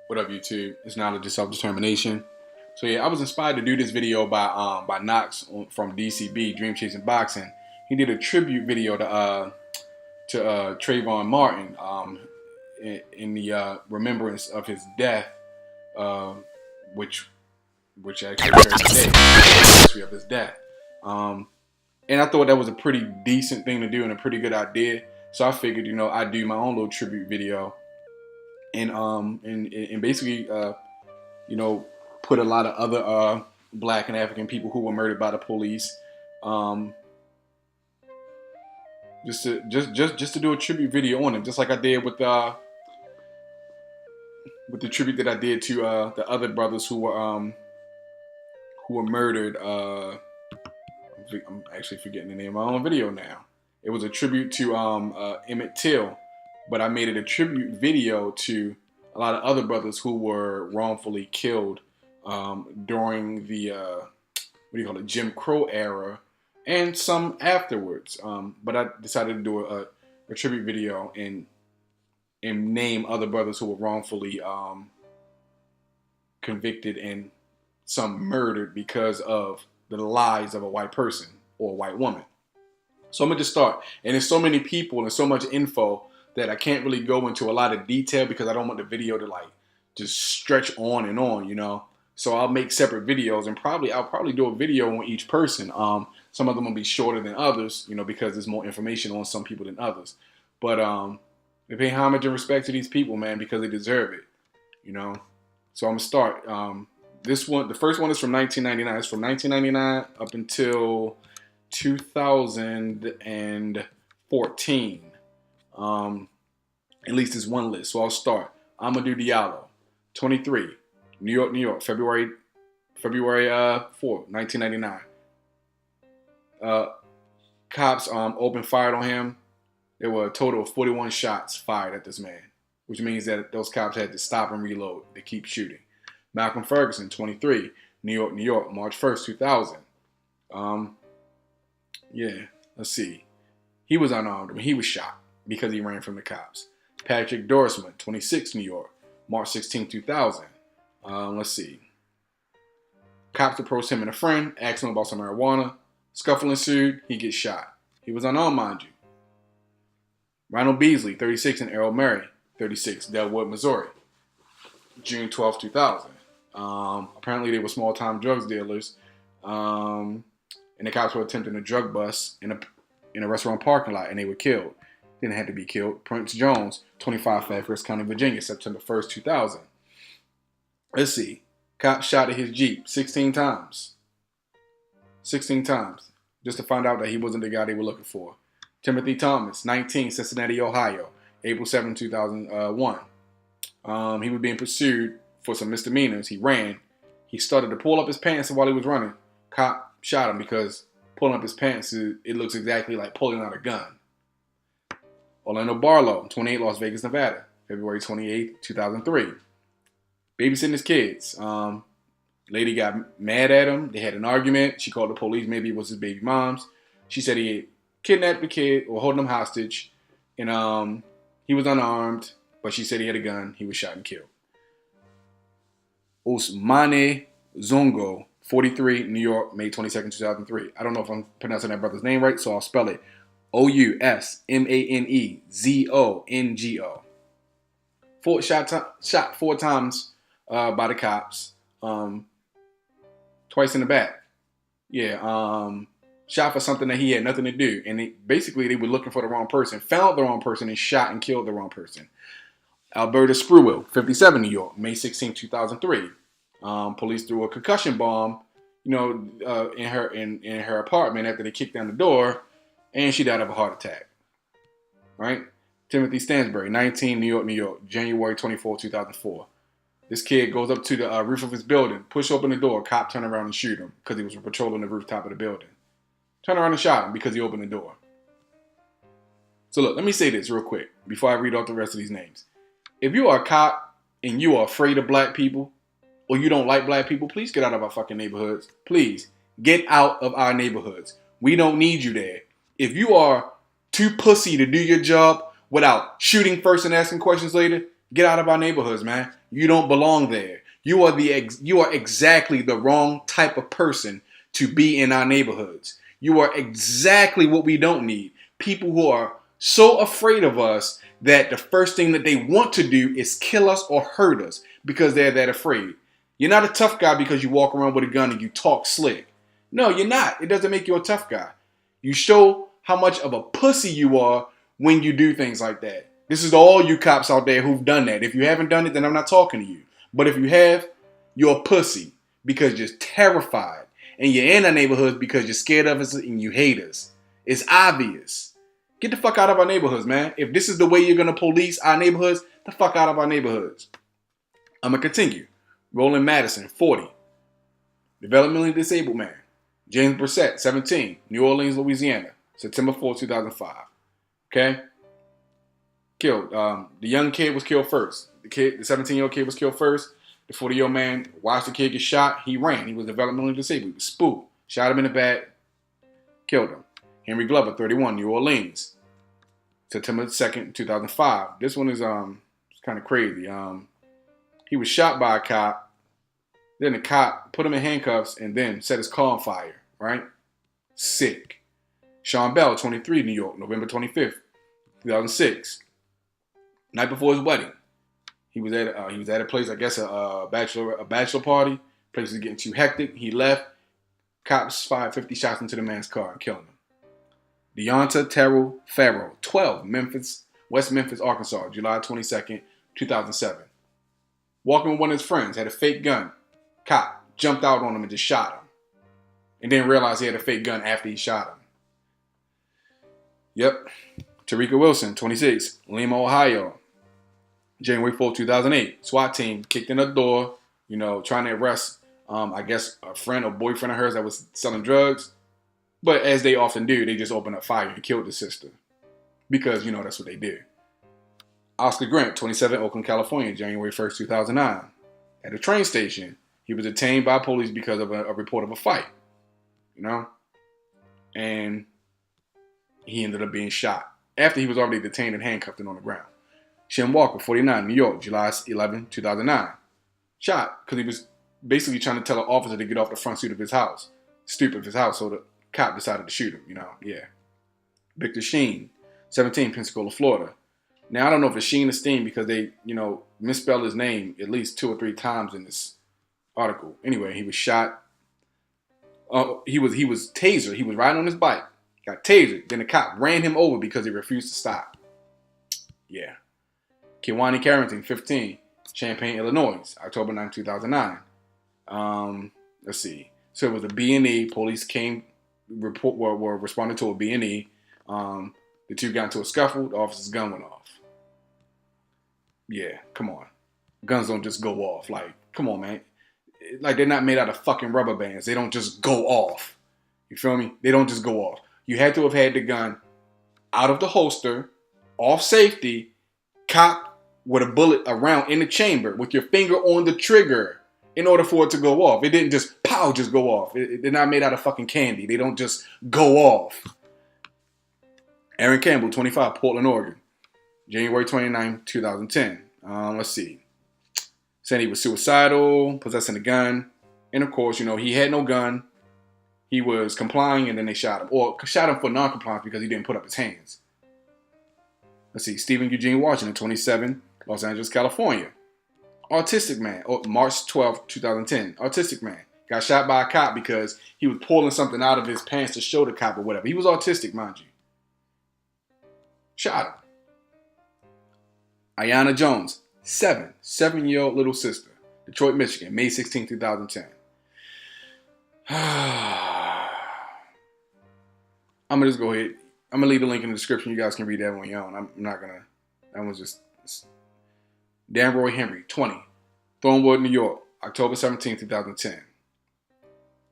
What up, YouTube? It's Knowledge of Self-Determination. So yeah, I was inspired to do this video by Knox from DCB, Dream Chasing Boxing. He did a tribute video to Trayvon Martin in the remembrance of his death, which actually occurred today, the anniversary of his death. And I thought that was a pretty decent thing to do and a pretty good idea. So I figured, I'd do my own little tribute video and basically, put a lot of other Black and African people who were murdered by the police, just to do a tribute video on them, just like I did with the tribute that I did to the other brothers who were murdered. I'm actually forgetting the name of my own video now. It was a tribute to Emmett Till. But I made it a tribute video to a lot of other brothers who were wrongfully killed during the Jim Crow era, and some afterwards. But I decided to do a tribute video and name other brothers who were wrongfully convicted and some murdered because of the lies of a white person or a white woman. So I'm gonna just start. And there's so many people and so much info that I can't really go into a lot of detail because I don't want the video to just stretch on and on, So I'll make separate videos and I'll probably do a video on each person. Some of them will be shorter than others, because there's more information on some people than others. But we pay homage and respect to these people, man, because they deserve it, So I'm gonna start. This one, the first one is from 1999. It's from 1999 up until 2014. At least it's one list. So I'll start. Amadou Diallo, 23, New York, February 4th, 1999. Cops opened fire on him. There were a total of 41 shots fired at this man, which means that those cops had to stop and reload to keep shooting. Malcolm Ferguson, 23, New York, March 1st, 2000. Let's see. He was unarmed. He was shot because he ran from the cops. Patrick Dorsman, 26, New York, March 16, 2000. Let's see. Cops approached him and a friend, asked him about some marijuana. Scuffle ensued. He gets shot. He was unarmed, mind you. Ronald Beasley, 36, and Errol Murray, 36, Delwood, Missouri, June 12, 2000. Apparently they were small-time drugs dealers, and the cops were attempting a drug bust in a restaurant parking lot, and they were killed. Didn't have to be killed. Prince Jones, 25, Fairfax County, Virginia, September 1st, 2000. Let's see. Cops shot at his Jeep 16 times. 16 times. Just to find out that he wasn't the guy they were looking for. Timothy Thomas, 19, Cincinnati, Ohio, April 7, 2001. He was being pursued for some misdemeanors. He ran. He started to pull up his pants, and while he was running, cop shot him because pulling up his pants, it looks exactly like pulling out a gun. Orlando Barlow, 28, Las Vegas, Nevada, February 28, 2003. Babysitting his kids. Lady got mad at him. They had an argument. She called the police. Maybe it was his baby mom's. She said he had kidnapped the kid or holding him hostage. And he was unarmed, but she said he had a gun. He was shot and killed. Ousmane Zongo, 43, New York, May 22nd, 2003. I don't know if I'm pronouncing that brother's name right, so I'll spell it. Ousmanezongo. Shot 4 times by the cops. Twice in the back. Shot for something that he had nothing to do. And they were looking for the wrong person. Found the wrong person and shot and killed the wrong person. Alberta Screwell, 57, New York, May 16, 2003. Police threw a concussion bomb, in her apartment after they kicked down the door, and she died of a heart attack. Right? Timothy Stansbury, 19, New York, January 24, 2004. This kid goes up to the roof of his building, push open the door, cop turn around and shoot him because he was patrolling the rooftop of the building. Turn around and shot him because he opened the door. So look, let me say this real quick before I read off the rest of these names. If you are a cop and you are afraid of black people or you don't like black people, please get out of our fucking neighborhoods. Please get out of our neighborhoods. We don't need you there. If you are too pussy to do your job without shooting first and asking questions later, get out of our neighborhoods, man. You don't belong there. You are exactly the wrong type of person to be in our neighborhoods. You are exactly what we don't need. People who are so afraid of us that the first thing that they want to do is kill us or hurt us because they're that afraid. You're not a tough guy because you walk around with a gun and you talk slick. No, you're not. It doesn't make you a tough guy. You show how much of a pussy you are when you do things like that. This is to all you cops out there who've done that. If you haven't done it, then I'm not talking to you. But if you have, you're a pussy because you're terrified. And you're in our neighborhoods because you're scared of us and you hate us. It's obvious. Get the fuck out of our neighborhoods, man. If this is the way you're going to police our neighborhoods, the fuck out of our neighborhoods. I'm going to continue. Roland Madison, 40. Developmentally disabled man. James Brissett, 17. New Orleans, Louisiana. September 4, 2005. Okay? Killed. The young kid was killed first. The 17-year-old kid was killed first. The 40-year-old man watched the kid get shot. He ran. He was developmentally disabled. He was spooked. Shot him in the back. Killed him. Henry Glover, 31, New Orleans. September 2nd, 2005. This one is kind of crazy. He was shot by a cop. Then the cop put him in handcuffs and then set his car on fire. Right? Sick. Sean Bell, 23, New York, November 25th, 2006. Night before his wedding. He was at a place, I guess, a bachelor party. Place was getting too hectic. He left. Cops fired 50 shots into the man's car and killed him. Deonta Terrell Farrell, 12, West Memphis, Arkansas, July 22nd, 2007. Walking with one of his friends, had a fake gun. Cop jumped out on him and just shot him. And then realized he had a fake gun after he shot him. Yep. Tyree Woodson, 26, Lima, Ohio, January 4th, 2008. SWAT team kicked in the door, trying to arrest, I guess, a friend or boyfriend of hers that was selling drugs. But as they often do, they just opened up fire and killed the sister. Because, that's what they did. Oscar Grant, 27, Oakland, California, January 1st, 2009. At a train station, he was detained by police because of a report of a fight. And he ended up being shot after he was already detained and handcuffed and on the ground. Sheehan Walker, 49, New York, July 11, 2009. Shot because he was basically trying to tell an officer to get off the front seat of his house. Stoop of his house, so the cop decided to shoot him, yeah. Victor Sheen, 17, Pensacola, Florida. Now, I don't know if it's Sheen or Steen because they, misspelled his name at least 2 or 3 times in this article. Anyway, he was shot. He was tasered. He was riding on his bike. Got tasered. Then the cop ran him over because he refused to stop. Yeah. Kiwani Carrington, 15, Champaign, Illinois, October 9, 2009. Let's see. So it was a B&E. Police were responding to a B&E. The two got into a scuffle. The officer's gun went off. Yeah, come on. Guns don't just go off. Like, come on, man. Like, they're not made out of fucking rubber bands. They don't just go off. You feel me? They don't just go off. You had to have had the gun out of the holster, off safety, cocked with a bullet around in the chamber with your finger on the trigger in order for it to go off. It didn't just, pow, just go off. They're not made out of fucking candy. They don't just go off. Aaron Campbell, 25, Portland, Oregon, January 29, 2010. Let's see. Said he was suicidal, possessing a gun. And of course, he had no gun. He was complying and then they shot him. Or shot him for non-compliance because he didn't put up his hands. Let's see. Stephen Eugene Washington, 27, Los Angeles, California. Autistic man. March 12, 2010. Autistic man. Got shot by a cop because he was pulling something out of his pants to show the cop or whatever. He was autistic, mind you. Shot him. Ayanna Jones, 7-year-old little sister. Detroit, Michigan, May 16, 2010. I'm going to just go ahead. I'm going to leave the link in the description. You guys can read that on your own. I'm not going to. That was just. Dan Roy Henry, 20. Thornwood, New York, October 17, 2010.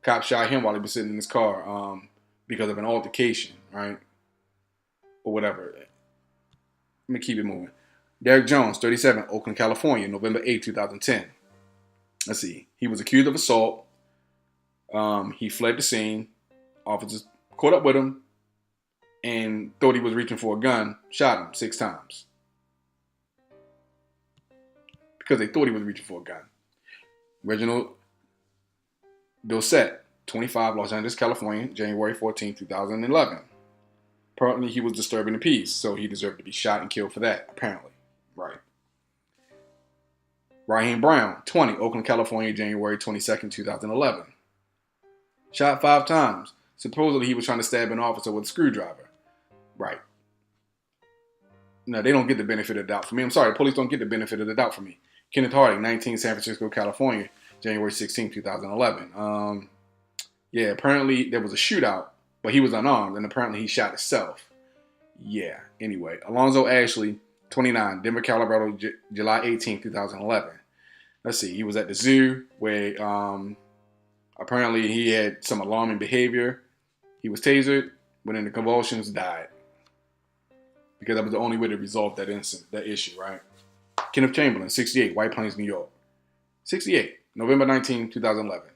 Cop shot him while he was sitting in his car because of an altercation, right? Or whatever. Let me keep it moving. Derek Jones, 37, Oakland, California, November 8, 2010. Let's see. He was accused of assault. He fled the scene. Officers caught up with him. and thought he was reaching for a gun, shot him 6 times. Because they thought he was reaching for a gun. Reginald Dosset, 25, Los Angeles, California, January 14, 2011. Apparently he was disturbing the peace, so he deserved to be shot and killed for that, apparently. Right. Raheem Brown, 20, Oakland, California, January 22nd, 2011. Shot 5 times. Supposedly he was trying to stab an officer with a screwdriver. Right. No, they don't get the benefit of the doubt for me. I'm sorry, police don't get the benefit of the doubt for me. Kenneth Harding, 19, San Francisco, California, January 16, 2011. Yeah, apparently there was a shootout, but he was unarmed, and apparently he shot himself. Yeah, anyway. Alonzo Ashley, 29, Denver, Colorado, July 18, 2011. Let's see, he was at the zoo where apparently he had some alarming behavior. He was tasered, but in the convulsions died. Because that was the only way to resolve that issue, right? Kenneth Chamberlain, 68, White Plains, New York. 68, November 19, 2011.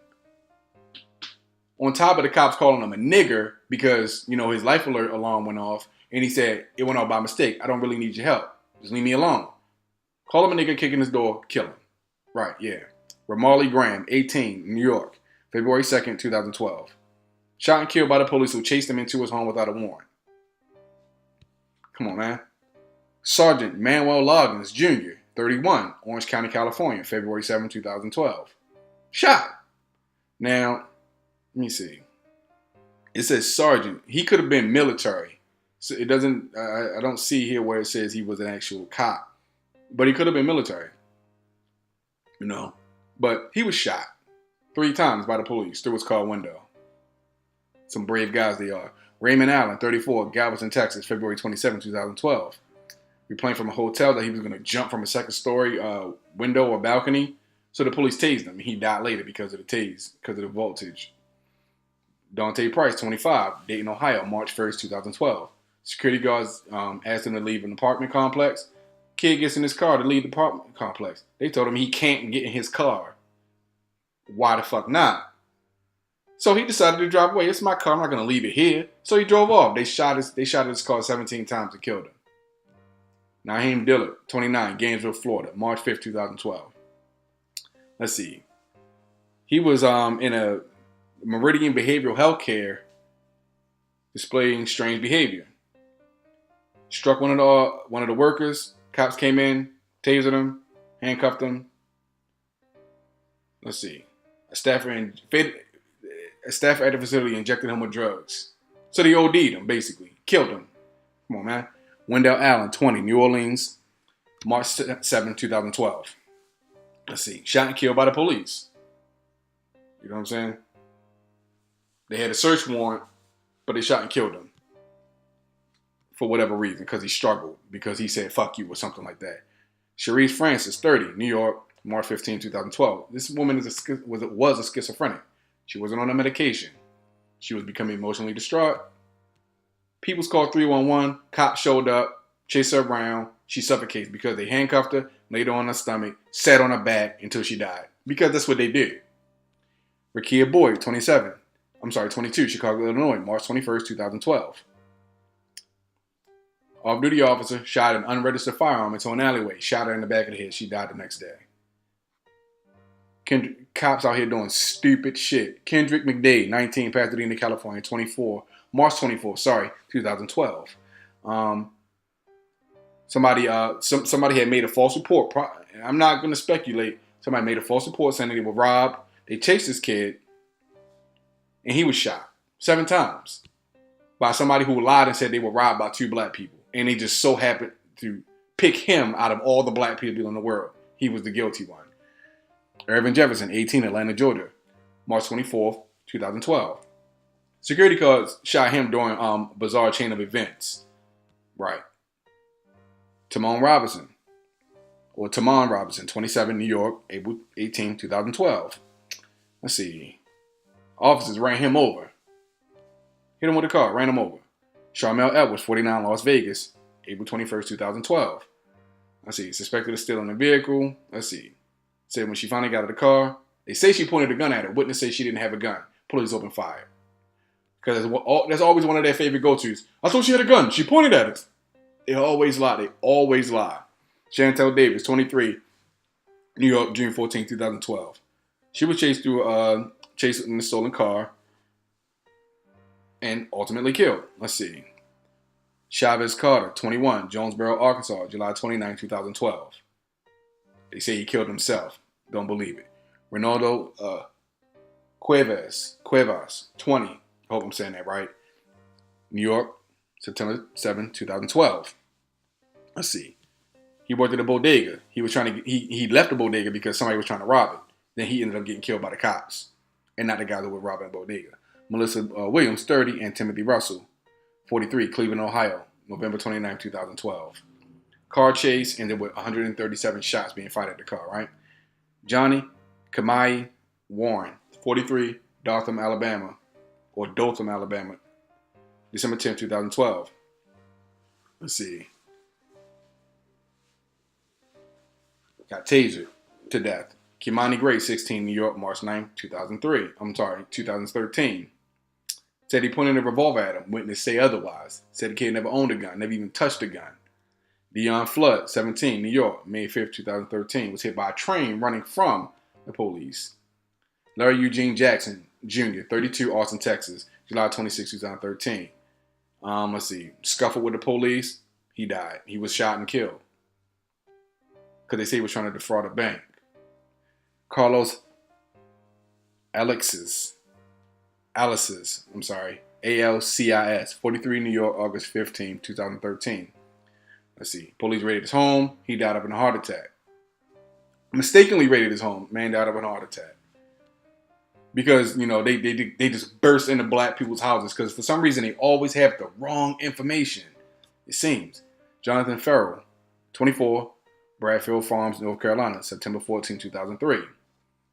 On top of the cops calling him a nigger because, you know, his life alert alarm went off, and he said, it went off by mistake. I don't really need your help. Just leave me alone. Call him a nigger, kick in his door, kill him. Right, yeah. Ramarley Graham, 18, New York, February 2nd, 2012. Shot and killed by the police who chased him into his home without a warrant. Come on, man. Sergeant Manuel Loggins, Jr., 31, Orange County, California, February 7, 2012. Shot. Now, let me see. It says sergeant. He could have been military. So it doesn't, I don't see here where it says he was an actual cop. But he could have been military. You know. But he was shot 3 times by the police through his car window. Some brave guys they are. Raymond Allen, 34, Galveston, Texas, February 27, 2012. Replaying from a hotel that he was going to jump from a second-story window or balcony. So the police tased him. He died later because of the voltage. Dante Price, 25, Dayton, Ohio, March 1st, 2012. Security guards asked him to leave an apartment complex. Kid gets in his car to leave the apartment complex. They told him he can't get in his car. Why the fuck not? So he decided to drive away. It's my car. I'm not going to leave it here. So he drove off. They shot his car 17 times and killed him. Naheem Dillard, 29, Gainesville, Florida, March 5th, 2012. Let's see. He was in a Meridian Behavioral Health Care displaying strange behavior. Struck one of the workers. Cops came in, tasered him, handcuffed him. Let's see. A staffer at the facility injected him with drugs. So they OD'd him, basically. Killed him. Come on, man. Wendell Allen, 20, New Orleans, March 7, 2012. Let's see. Shot and killed by the police. You know what I'm saying? They had a search warrant, but they shot and killed him. For whatever reason, because he struggled. Because he said, fuck you, or something like that. Sharice Francis, 30, New York, March 15, 2012. This woman was a schizophrenic. She wasn't on a medication. She was becoming emotionally distraught. People's called 311. Cops showed up, chased her around. She suffocates because they handcuffed her, laid her on her stomach, sat on her back until she died. Because that's what they did. Rakia Boyd, 22, Chicago, Illinois, March 21st, 2012. Off-duty officer shot an unregistered firearm into an alleyway, shot her in the back of the head. She died the next day. Cops out here doing stupid shit. Kendrick McDade, 19, Pasadena, California, March 24th, 2012. Somebody had made a false report. I'm not going to speculate. Somebody made a false report saying they were robbed. They chased this kid, and he was shot 7 times by somebody who lied and said they were robbed by 2 black people. And they just so happened to pick him out of all the black people in the world. He was the guilty one. Irvin Jefferson, 18, Atlanta, Georgia, March 24th, 2012. Security guards shot him during bizarre chain of events. Right. Tamon Robinson, 27, New York, April 18, 2012. Let's see. Officers ran him over. Hit him with a car, ran him over. Charmel Edwards, 49, Las Vegas, April 21st, 2012. Let's see. Suspected of stealing a vehicle. Let's see. Said when she finally got out of the car, they say she pointed a gun at her. Witness say she didn't have a gun. Police opened fire. Because that's always one of their favorite go-tos. I thought she had a gun. She pointed at us. They always lie. They always lie. Chantel Davis, 23, New York, June 14, 2012. She was chased in a stolen car and ultimately killed. Let's see. Chavez Carter, 21, Jonesboro, Arkansas, July 29, 2012. They say he killed himself. Don't believe it. Ronaldo Cuevas, 20. Hope I'm saying that right. New York, September 7, 2012. Let's see. He worked at a bodega. He left the bodega because somebody was trying to rob it. Then he ended up getting killed by the cops. And not the guy that was robbing a bodega. Melissa Williams, 30, and Timothy Russell, 43, Cleveland, Ohio, November 29, 2012. Car chase ended with 137 shots being fired at the car, right? Johnny Kamai Warren, 43, Dothan, Alabama, December 10, 2012. Let's see. Got tasered to death. Kimani Gray, 16, New York, March 9, 2013. Said he pointed a revolver at him. Witness say otherwise. Said the kid never owned a gun, never even touched a gun. Dion Flood, 17, New York, May 5, 2013, was hit by a train running from the police. Larry Eugene Jackson, Jr., 32, Austin, Texas, July 26, 2013. Let's see. Scuffled with the police. He died. He was shot and killed. Because they say he was trying to defraud a bank. Carlos Alexis, Alcis, 43, New York, August 15, 2013. Let's see. Police raided his home. He died of a heart attack. Mistakenly raided his home. Man died of a heart attack. Because, they just burst into black people's houses because for some reason they always have the wrong information. It seems. Jonathan Farrell, 24, Bradfield Farms, North Carolina, September 14, 2003.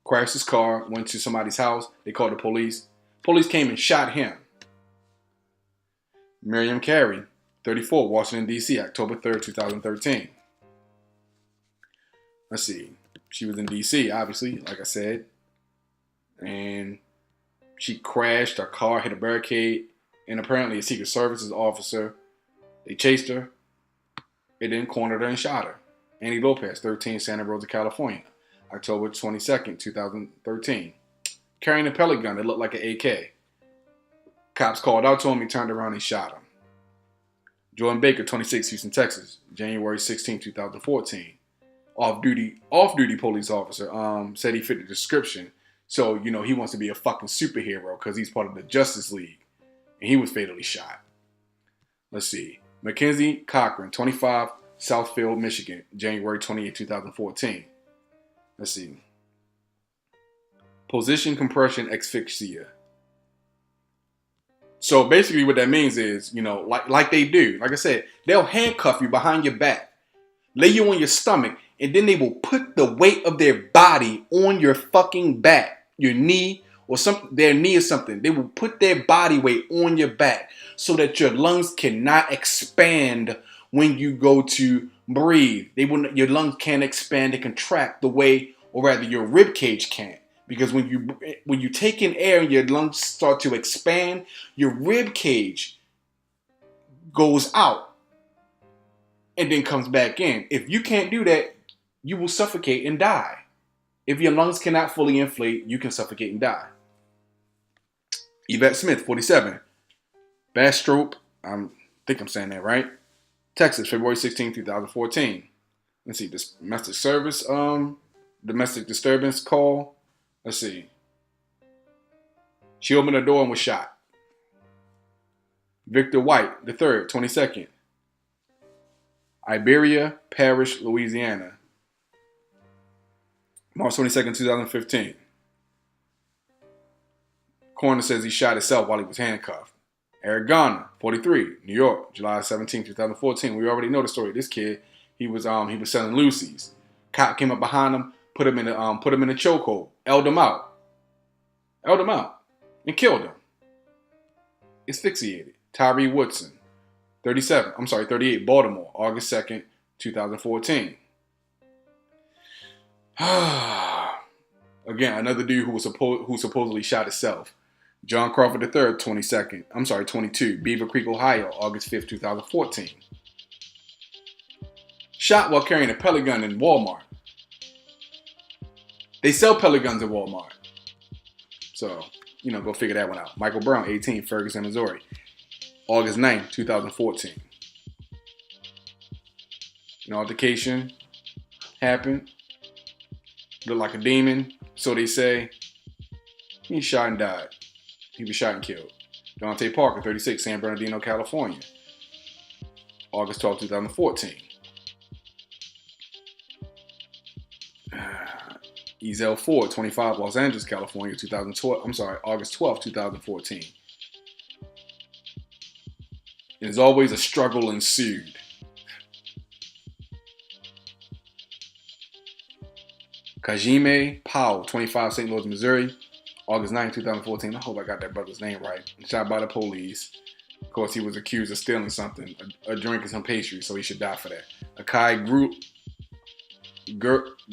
Crashed his car, went to somebody's house. They called the police. Police came and shot him. Miriam Carey, 34, Washington, D.C., October 3rd, 2013. Let's see. She was in D.C., obviously, like I said. And she crashed. Her car hit a barricade. And apparently a Secret Services officer, they chased her. They then cornered her and shot her. Annie Lopez, 13, Santa Rosa, California, October 22nd, 2013. Carrying a pellet gun that looked like an AK. Cops called out to him. He turned around and shot him. Jordan Baker, 26, Houston, Texas, January 16, 2014. Off-duty police officer said he fit the description. So, he wants to be a fucking superhero because he's part of the Justice League. And he was fatally shot. Let's see. Mackenzie Cochran, 25, Southfield, Michigan, January 28, 2014. Let's see. Position compression asphyxia. So basically what that means is, like they do. Like I said, they'll handcuff you behind your back, lay you on your stomach, and then they will put the weight of their body on your fucking back, your knee or their knee or something. They will put their body weight on your back so that your lungs cannot expand when you go to breathe. Your lungs can't expand and contract the way, or rather your rib cage can't. Because when you take in air and your lungs start to expand, your rib cage goes out and then comes back in. If you can't do that, you will suffocate and die. If your lungs cannot fully inflate, you can suffocate and die. Yvette Smith, 47, Bastrop, I think I'm saying that right, Texas, February 16, 2014. Let's see, this domestic disturbance call. Let's see. She opened the door and was shot. Victor White, the 3rd, 22nd. Iberia Parish, Louisiana. March 22nd, 2015. Coroner says he shot himself while he was handcuffed. Eric Garner, 43, New York, July 17, 2014. We already know the story. This kid, he was selling Lucy's. Cop came up behind him, put him in a chokehold, held him out, and killed him. Asphyxiated. Tyree Woodson, 38, Baltimore, August 2nd, 2014. Again, another dude who supposedly shot himself. John Crawford III, 22, Beaver Creek, Ohio, August 5th, 2014. Shot while carrying a pellet gun in Walmart. They sell pellet guns at Walmart. So, go figure that one out. Michael Brown, 18, Ferguson, Missouri, August 9th, 2014. An altercation happened. Looked like a demon, so they say. He shot and died. He was shot and killed. Dante Parker, 36, San Bernardino, California, August 12, 2014. Ezel Ford, 25, Los Angeles, California, August 12, 2014. And as always, a struggle ensued. Kajime Powell, 25, St. Louis, Missouri, August 9, 2014. I hope I got that brother's name right. Shot by the police. Of course, he was accused of stealing something, a drink and some pastry, so he should die for that. Akai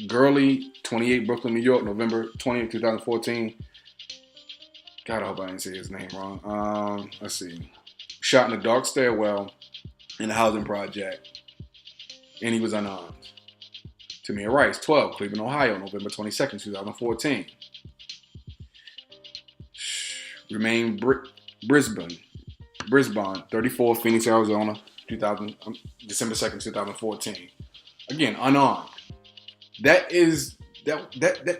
Gurley, 28, Brooklyn, New York, November 20th, 2014. God, I hope I didn't say his name wrong. Let's see. Shot in a dark stairwell in a housing project, and he was unarmed. Tamir Rice, 12, Cleveland, Ohio, November 22nd, 2014. Remain Brisbane, 34, Phoenix, Arizona, December 2nd, 2014. Again, unarmed. That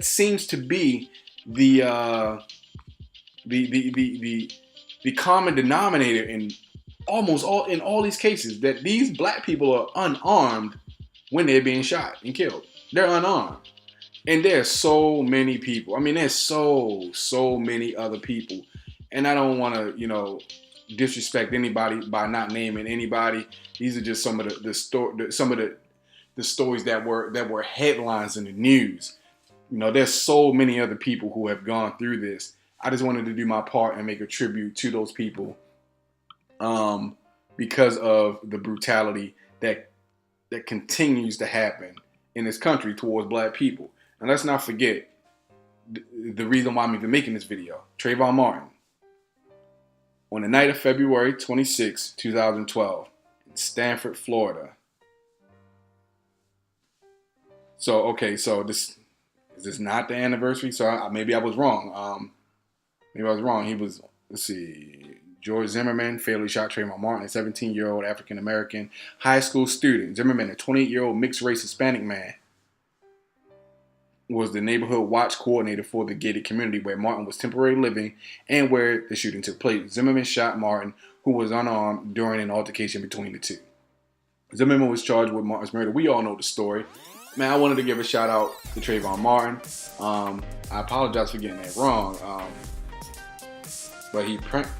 seems to be the common denominator in almost all these cases, that these black people are unarmed when they're being shot and killed. They're unarmed. And there's so many people. I mean, there's so many other people. And I don't want to, disrespect anybody by not naming anybody. These are just some of the stories that were headlines in the news. There's so many other people who have gone through this. I just wanted to do my part and make a tribute to those people, because of the brutality that continues to happen in this country towards black people. And let's not forget the reason why I'm even making this video. Trayvon Martin, on the night of February 26, 2012, in Stanford, Florida. So is this not the anniversary? So maybe I was wrong. He was, let's see, George Zimmerman fatally shot Trayvon Martin, a 17-year-old African-American high school student. Zimmerman, a 28-year-old mixed-race Hispanic man, was the neighborhood watch coordinator for the gated community where Martin was temporarily living and where the shooting took place. Zimmerman shot Martin, who was unarmed, during an altercation between the two. Zimmerman was charged with Martin's murder. We all know the story. Man, I wanted to give a shout out to Trayvon Martin. I apologize for getting that wrong.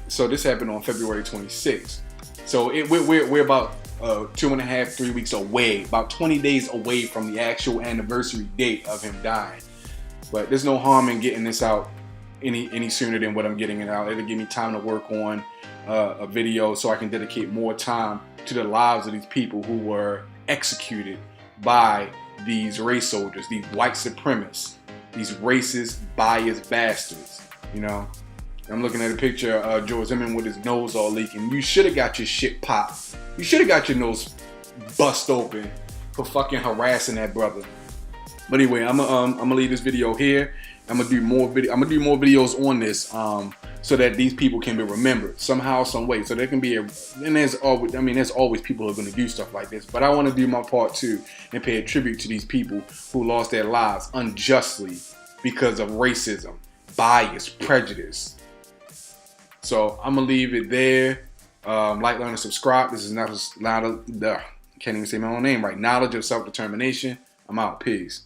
So this happened on February 26th. So we're about 2.5, 3 weeks away, about 20 days away from the actual anniversary date of him dying. But there's no harm in getting this out any sooner than what I'm getting it out. It'll give me time to work on a video so I can dedicate more time to the lives of these people who were executed by these race soldiers, these white supremacists, these racist, biased bastards. I'm looking at a picture of George Zimmerman with his nose all leaking. You should have got your shit popped. You should have got your nose bust open for fucking harassing that brother. But anyway, I'm gonna leave this video here. I'm gonna do more videos on this, so that these people can be remembered somehow, some way. So there can be there's always people who are gonna do stuff like this. But I want to do my part too and pay a tribute to these people who lost their lives unjustly because of racism, bias, prejudice. So I'm gonna leave it there. Like, learn, and subscribe. This is can't even say my own name right. Knowledge of self-determination. I'm out. Peace.